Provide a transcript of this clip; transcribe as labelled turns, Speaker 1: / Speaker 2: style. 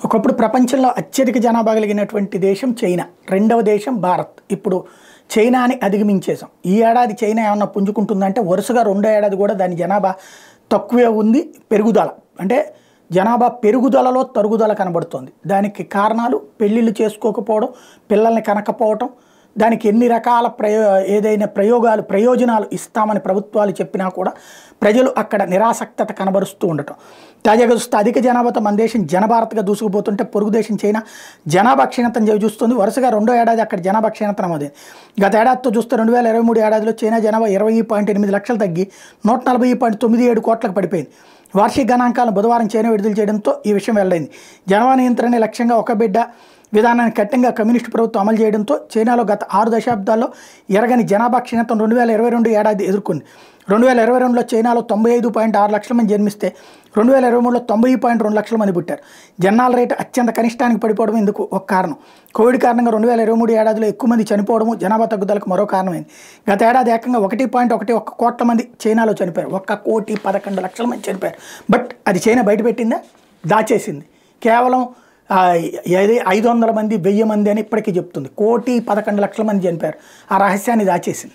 Speaker 1: ఒకప్పుడు ప్రపంచంలో అత్యధిక జనాభా కలిగినటువంటి దేశం చైనా, రెండవ దేశం భారత్. ఇప్పుడు చైనాని అధిగమించేసాం. ఈ ఏడాది చైనా ఏమన్నా పుంజుకుంటుందంటే వరుసగా రెండో ఏడాది కూడా దాని జనాభా తక్కువే ఉంది. పెరుగుదల అంటే జనాభా పెరుగుదలలో తరుగుదల కనబడుతోంది. దానికి కారణాలు పెళ్ళిళ్ళు చేసుకోకపోవడం, పిల్లల్ని కనకపోవటం, దానికి ఎన్ని రకాల ఏదైనా ప్రయోజనాలు ఇస్తామని ప్రభుత్వాలు చెప్పినా కూడా ప్రజలు అక్కడ నిరాసక్తత కనబరుస్తూ ఉండటం. తాజాగా చూస్తే అధిక జనాభాతో మన దేశం జనభారత్గా దూసుకుపోతుంటే పొరుగు దేశం చైనా జనాభా క్షీణతను చూస్తుంది. వరుసగా రెండో ఏడాది అక్కడ జనాభా క్షీణత నమోదైంది. గత ఏడాదితో చూస్తే 2023 ఏడాదిలో చైనా జనాభా 20.8 లక్షలు తగ్గి 140.97 కోట్లకు పడిపోయింది. వార్షిక గణాంకాలను బుధవారం చైనా విడుదల చేయడంతో ఈ విషయం వెల్లడైంది. జనాభా నియంత్రణ లక్ష్యంగా ఒక బిడ్డ విధానాన్ని కఠినంగా కమ్యూనిస్టు ప్రభుత్వం అమలు చేయడంతో చైనాలో గత 6 దశాబ్దాల్లో ఎరగని జనాభా క్షీణతను 2022 ఏడాది ఎదుర్కొంది. 2022లో చైనాలో 95.6 లక్షల మంది జన్మిస్తే 2023లో 90.2 లక్షల మంది పుట్టారు. జనాల రేటు అత్యంత కనిష్టానికి పడిపోవడం ఇందుకు ఒక కారణం. కోవిడ్ కారణంగా 2023 ఏడాదిలో ఎక్కువ మంది చనిపోవడము జనాభా తగ్గుదలకు మరో కారణమైంది. గత ఏడాది ఏకంగా 1.11 కోట్ల మంది చైనాలో చనిపోయారు. 1,11,00,000 మంది చనిపోయారు. బట్ అది చైనా బయటపెట్టిందా? దాచేసింది. కేవలం 500 మంది 1000 మంది అని ఇప్పటికీ చెప్తుంది. 1,11,00,000 మంది చనిపోయారు. ఆ రహస్యాన్ని దాచేసింది.